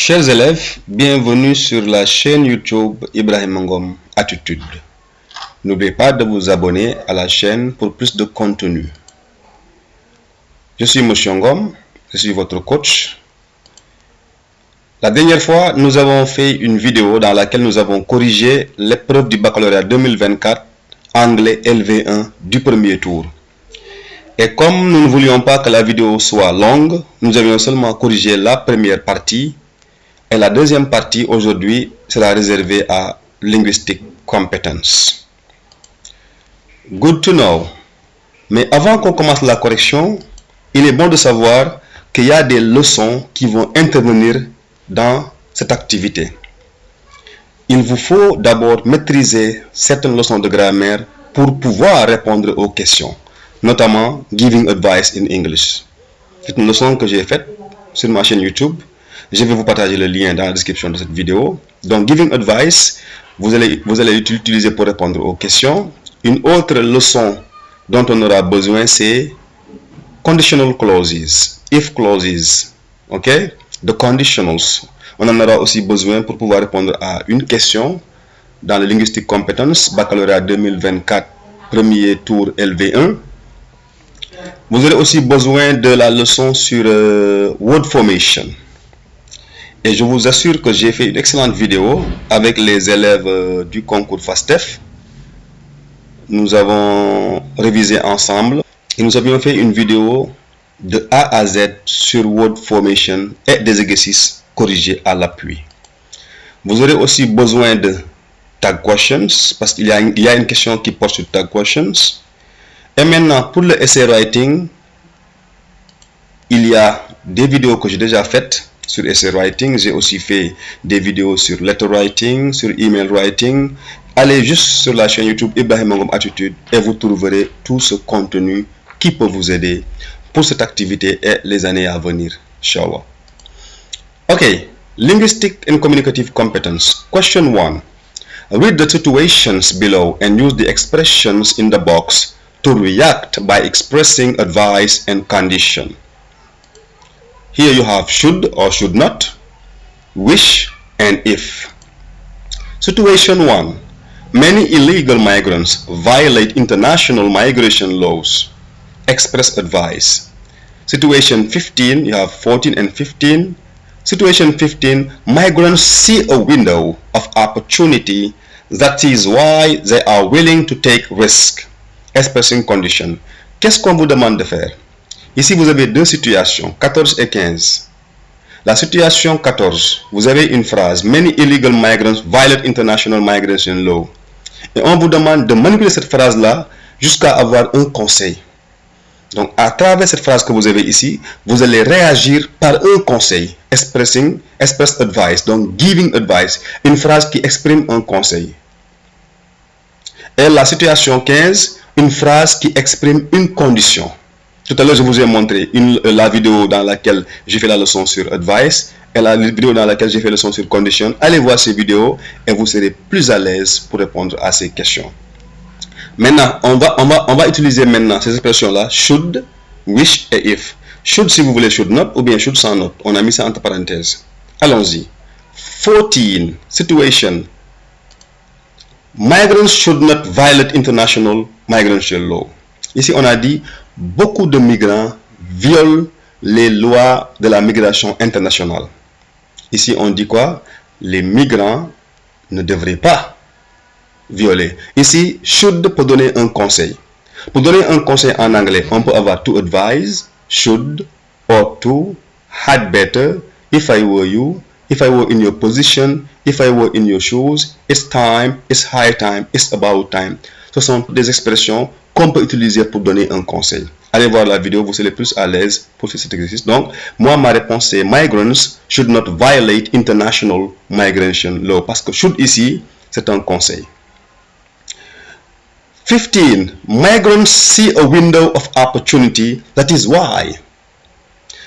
Chers élèves, bienvenue sur la chaîne YouTube Ibrahima Ngom Attitude. N'oubliez pas de vous abonner à la chaîne pour plus de contenu. Je suis Monsieur Ngom, je suis votre coach. La dernière fois, nous avons fait une vidéo dans laquelle nous avons corrigé l'épreuve du baccalauréat 2024 anglais LV1 du premier tour. Et comme nous ne voulions pas que la vidéo soit longue, nous avions seulement corrigé la première partie. Et la deuxième partie aujourd'hui sera réservée à Linguistic Competence. Good to know. Mais avant qu'on commence la correction, il est bon de savoir qu'il y a des leçons qui vont intervenir dans cette activité. Il vous faut d'abord maîtriser certaines leçons de grammaire pour pouvoir répondre aux questions, notamment Giving Advice in English. C'est une leçon que j'ai faite sur ma chaîne YouTube. Je vais vous partager le lien dans la description de cette vidéo. Donc, Giving Advice, vous allez l'utiliser pour répondre aux questions. Une autre leçon dont on aura besoin, c'est Conditional Clauses, If Clauses, ok? The Conditionals. On en aura aussi besoin pour pouvoir répondre à une question dans le Linguistic Competence, baccalauréat 2024, premier tour LV1. Vous aurez aussi besoin de la leçon sur Word Formation. Et je vous assure que j'ai fait une excellente vidéo avec les élèves du concours FASTEF. Nous avons révisé ensemble et nous avions fait une vidéo de A à Z sur Word Formation et des exercices corrigés à l'appui. Vous aurez aussi besoin de Tag Questions parce qu'il y a une question qui porte sur Tag Questions. Et maintenant, pour le essay writing, il y a des vidéos que j'ai déjà faites sur essay writing. J'ai aussi fait des vidéos sur letter writing, sur email writing. Allez juste sur la chaîne YouTube Ibrahima Ngom Attitude et vous trouverez tout ce contenu qui peut vous aider pour cette activité et les années à venir. Inshallah. Ok. Linguistic and Communicative Competence. Question 1. Read the situations below and use the expressions in the box to react by expressing advice and condition. Here you have should or should not, wish, and if. Situation 1. Many illegal migrants violate international migration laws. Express advice. Situation 15, you have 14 and 15. Situation 15, migrants see a window of opportunity. That is why they are willing to take risk. Expressing condition. Qu'est-ce qu'on vous demande de faire? Ici, vous avez deux situations, 14 et 15. La situation 14, vous avez une phrase, Many illegal migrants violate international migration law. Et on vous demande de manipuler cette phrase-là jusqu'à avoir un conseil. Donc, à travers cette phrase que vous avez ici, vous allez réagir par un conseil. Express advice, donc giving advice, une phrase qui exprime un conseil. Et la situation 15, une phrase qui exprime une condition. Tout à l'heure, je vous ai montré la vidéo dans laquelle j'ai fait la leçon sur advice et la vidéo dans laquelle j'ai fait la leçon sur condition. Allez voir ces vidéos et vous serez plus à l'aise pour répondre à ces questions. Maintenant, on va utiliser maintenant ces expressions-là, should, wish et if. Should si vous voulez should not ou bien should sans note. On a mis ça entre parenthèses. Allons-y. 14. Situation. Migrants should not violate international migration law. Ici, on a dit beaucoup de migrants violent les lois de la migration internationale. Ici, on dit quoi? Les migrants ne devraient pas violer. Ici, should pour donner un conseil. Pour donner un conseil en anglais, on peut avoir to advise, should, ought to, had better, if I were you, if I were in your position, if I were in your shoes, it's time, it's high time, it's about time. Ce sont des expressions qu'on peut utiliser pour donner un conseil. Allez voir la vidéo, vous serez plus à l'aise pour faire cet exercice. Donc, moi, ma réponse c'est Migrants should not violate international migration law. Parce que should ici, c'est un conseil. 15. Migrants see a window of opportunity. That is why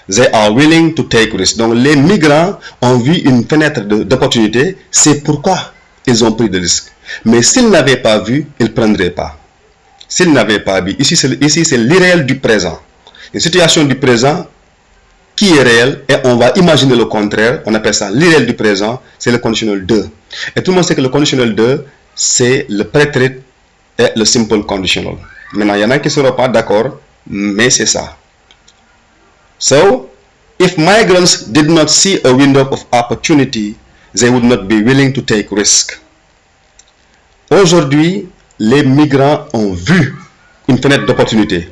they are willing to take risks. Donc, les migrants ont vu une fenêtre d'opportunité. C'est pourquoi ils ont pris des risques. Mais s'ils n'avaient pas vu, ils ne prendraient pas. S'ils n'avaient pas vu, ici c'est l'irréel du présent. Une situation du présent qui est réel et on va imaginer le contraire. On appelle ça l'irréel du présent. C'est le conditionnel de. Et tout le monde sait que le conditionnel de, c'est le prétérit et le simple conditional. Maintenant, il y en a qui ne seront pas d'accord, mais c'est ça. So, if migrants did not see a window of opportunity, they would not be willing to take risk. Aujourd'hui, les migrants ont vu une fenêtre d'opportunité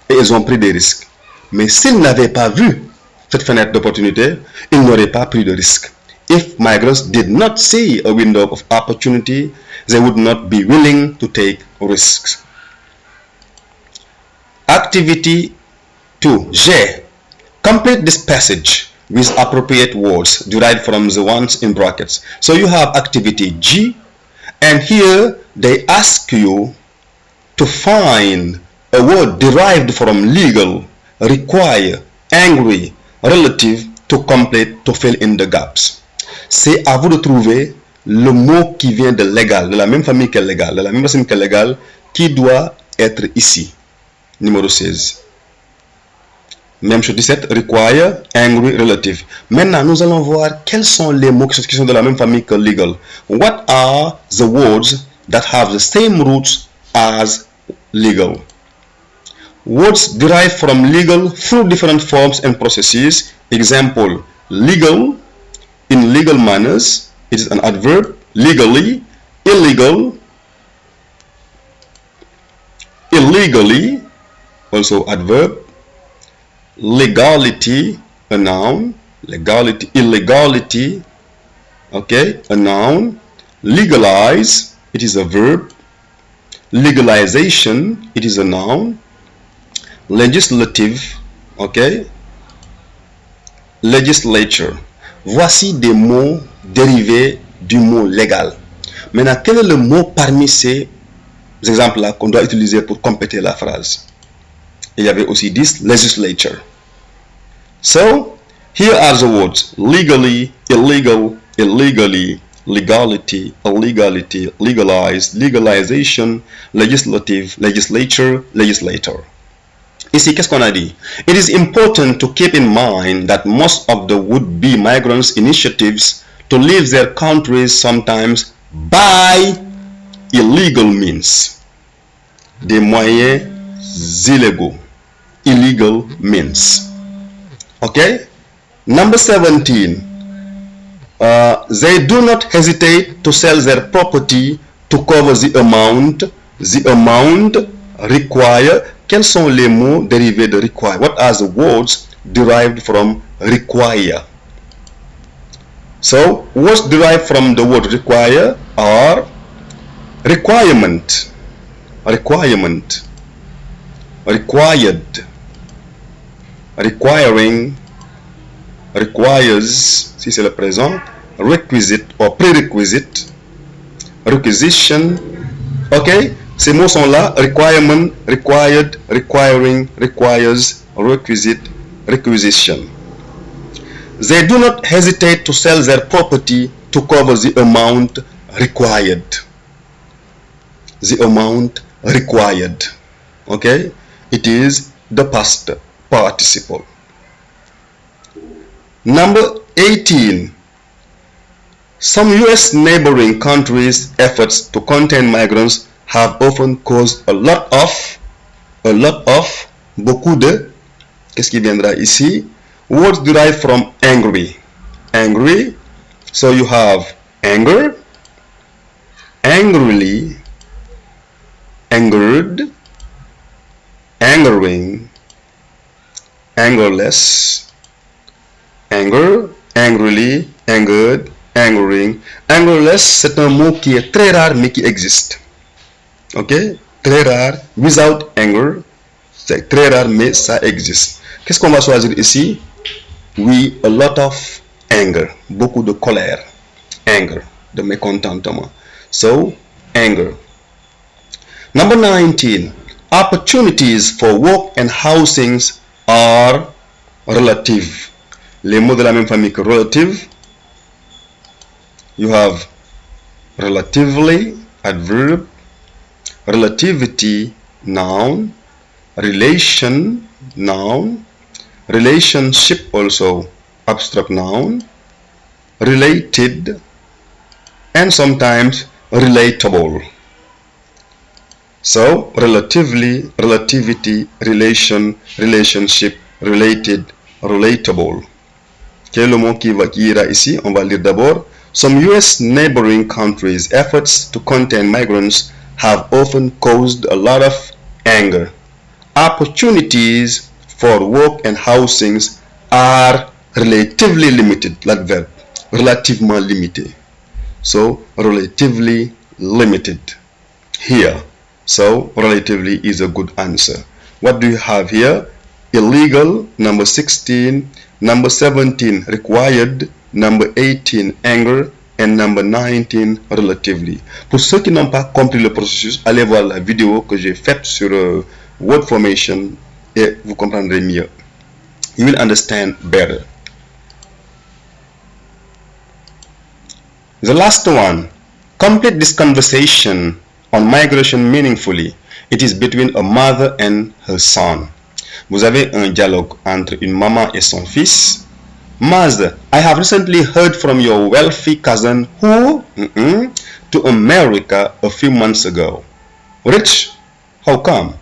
et ils ont pris des risques. Mais s'ils n'avaient pas vu cette fenêtre d'opportunité, ils n'auraient pas pris de risque. If migrants did not see a window of opportunity, they would not be willing to take risks. Activity 2. G. Complete this passage with appropriate words derived from the ones in brackets. So you have activity G, and here they ask you to find a word derived from legal, require, angry, relative to complete, to fill in the gaps. C'est à vous de trouver le mot qui vient de légal, de la même famille que légal, de la même racine que légal, qui doit être ici. Numéro 16. Même chose 17, require, angry, relative. Maintenant, nous allons voir quels sont les mots qui sont de la même famille que legal. What are the words that have the same roots as legal? Words derived from legal through different forms and processes. Example, legal, in legal manners, it is an adverb. Legally, illegal, illegally, also adverb. Legality, a noun. Legality, illegality, okay, a noun. Legalize, it is a verb. Legalization, it is a noun. Legislative, okay. Legislature. Voici des mots dérivés du mot légal. Maintenant, quel est le mot parmi ces exemples-là qu'on doit utiliser pour compléter la phrase? Il y avait aussi 10, legislature. So, here are the words: legally, illegal, illegally, legality, illegality, legalize, legalization, legislative, legislature, legislator. Ici, qu'est-ce qu'on a dit? It is important to keep in mind that most of the would-be migrants' initiatives to leave their countries sometimes by illegal means. Des moyens illégaux. Illegal means. Okay? Number 17. They do not hesitate to sell their property to cover the amount. The amount required. Quels sont les mots dérivés de require? What are the words derived from require? So, words derived from the word require are requirement, requirement, required, requiring, requires, si c'est le présent, requisite or prerequisite, requisition, ok? Ces mots sont là: requirement, required, requiring, requires, requisite, requisition. They do not hesitate to sell their property to cover the amount required. The amount required. Okay? It is the past participle. Number 18. Some US neighboring countries' efforts to contain migrants have often caused a lot of, beaucoup de, qu'est-ce qui viendra ici? Words derived from angry. Angry. So you have anger, angrily, angered, angering, angerless, anger, angrily, angered, angering. Angerless, c'est un mot qui est très rare mais qui existe. Ok? Très rare. Without anger, c'est très rare mais ça existe. Qu'est-ce qu'on va choisir ici? Oui, a lot of anger. Beaucoup de colère. Anger. De mécontentement. So, anger. Number 19. Opportunities for work and housings are relative. Les mots de la même famille que relative. You have relatively, adverb. Relativity, noun. Relation, noun. relationship also abstract noun, related, and sometimes relatable. So relatively, relativity, relation, relationship, related, relatable. Quel est le mot qui ira ici? On va lire d'abord. Some US neighboring countries' efforts to contain migrants have often caused a lot of anger. Opportunities for work and housing are relatively limited, l'adverbe, relativement limité. So, relatively limited here. So, relatively is a good answer. What do you have here? Illegal, number 16, number 17, required, number 18, anger, and number 19, relatively. Pour ceux qui n'ont pas compris le processus, allez voir la vidéo que j'ai faite sur word formation et vous comprendrez mieux. You will understand better. The last one. Complete this conversation on migration meaningfully. It is between a mother and her son. Vous avez un dialogue entre une maman et son fils. Mother, I have recently heard from your wealthy cousin who to America a few months ago. Rich? How come?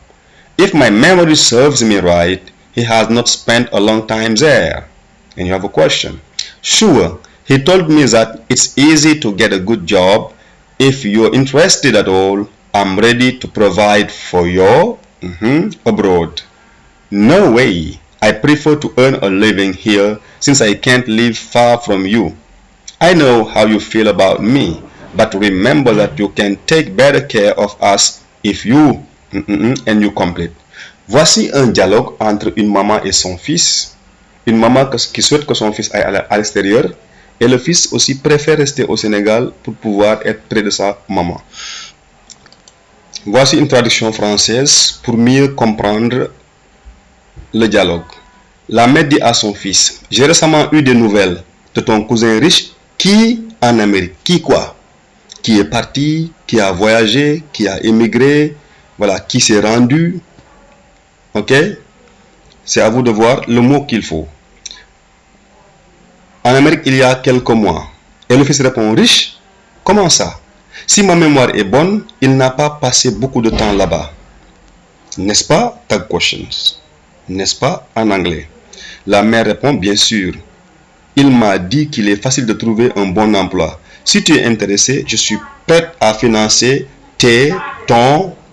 If my memory serves me right, he has not spent a long time there. And you have a question. Sure, he told me that it's easy to get a good job. If you're interested at all, I'm ready to provide for you abroad. No way. I prefer to earn a living here since I can't live far from you. I know how you feel about me, but remember that you can take better care of us if you and you complete. Voici un dialogue entre une maman et son fils. Une maman qui souhaite que son fils aille à l'extérieur et le fils aussi préfère rester au Sénégal pour pouvoir être près de sa maman. Voici une traduction française pour mieux comprendre le dialogue. La mère dit à son fils, j'ai récemment eu des nouvelles de ton cousin riche qui en Amérique, qui quoi? Qui est parti, qui a voyagé, qui a émigré, voilà, qui s'est rendu. Ok? C'est à vous de voir le mot qu'il faut. En Amérique, il y a quelques mois. Et le fils répond, riche? Comment ça? Si ma mémoire est bonne, il n'a pas passé beaucoup de temps là-bas. N'est-ce pas? Tag questions. N'est-ce pas? En anglais. La mère répond, bien sûr. Il m'a dit qu'il est facile de trouver un bon emploi. Si tu es intéressé, je suis prête à financer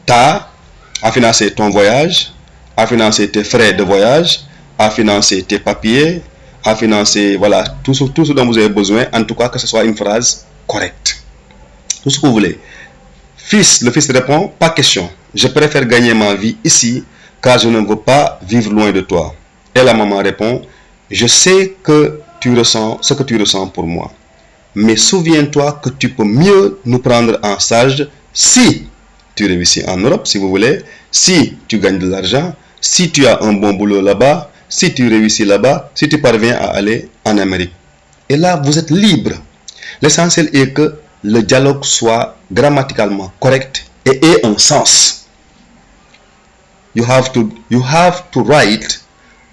à financer ton voyage, à financer tes frais de voyage, à financer tes papiers, à financer, voilà, tout ce dont vous avez besoin, en tout cas que ce soit une phrase correcte. Tout ce que vous voulez. Le fils répond, pas question. Je préfère gagner ma vie ici, car je ne veux pas vivre loin de toi. Et la maman répond, je sais que tu ressens ce que tu ressens pour moi. Mais souviens-toi que tu peux mieux nous prendre en charge si tu réussis en Europe, si vous voulez, si tu gagnes de l'argent, si tu as un bon boulot là-bas, si tu réussis là-bas, si tu parviens à aller en Amérique. Et là, vous êtes libre. L'essentiel est que le dialogue soit grammaticalement correct et ait un sens. You have to write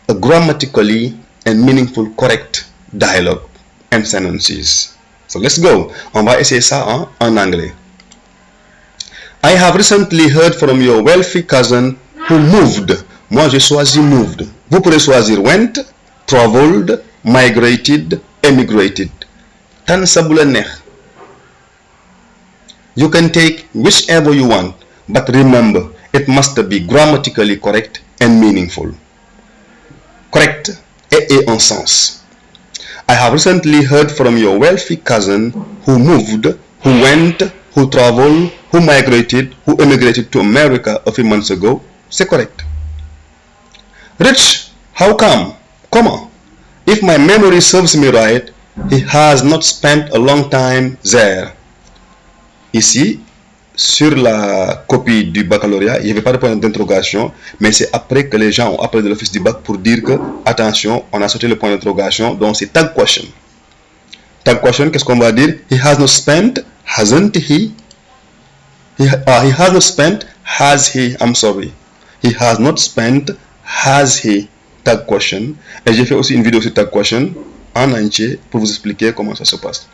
a grammatically and meaningful correct dialogue and sentences. So let's go. On va essayer ça en anglais. I have recently heard from your wealthy cousin who moved. Moi, j'ai choisi moved. Vous pourrez choisir went, traveled, migrated, emigrated. Tan sa bu la neex. You can take whichever you want, but remember, it must be grammatically correct and meaningful. Correct et un sens. I have recently heard from your wealthy cousin who moved, who went, who traveled, who migrated, who emigrated to America a few months ago. C'est correct. Rich, how come? Comment? If my memory serves me right, he has not spent a long time there. Ici, sur la copie du baccalauréat, il n'y avait pas de point d'interrogation, mais c'est après que les gens ont appelé de l'office du bac pour dire que, attention, on a sauté le point d'interrogation, donc c'est tag question. Tag question, qu'est-ce qu'on va dire? He has not spent, hasn't he? He has not spent, has he? I'm sorry. He has not spent, has he? tag question. Et j'ai fait aussi une vidéo sur tag question en entier pour vous expliquer comment ça se passe.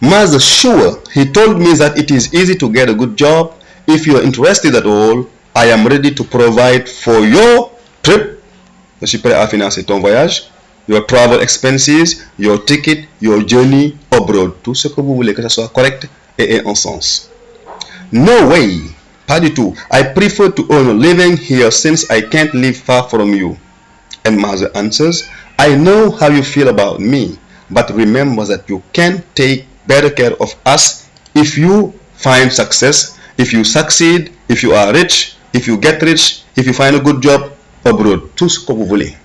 Master sure, he told me that it is easy to get a good job. If you are interested at all, I am ready to provide for your trip. Je suis prêt à financer ton voyage, your travel expenses, your ticket, your journey abroad. Tout ce que vous voulez que ça soit correct et ait un sens. No way, pas du tout. I prefer to earn a living here since I can't live far from you. And Master answers, I know how you feel about me, but remember that you can take better care of us if you find success, if you succeed, if you are rich, if you get rich, if you find a good job abroad. Tout ce que vous voulez.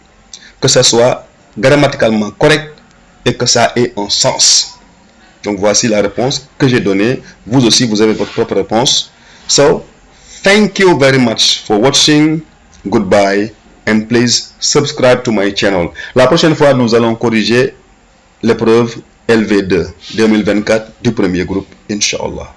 Que ça soit grammaticalement correct et que ça ait un sens. Donc voici la réponse que j'ai donnée. Vous aussi, vous avez votre propre réponse. So, thank you very much for watching. Goodbye. And please subscribe to my channel. La prochaine fois, nous allons corriger l'épreuve LV2 2024 du premier groupe, Inch'Allah.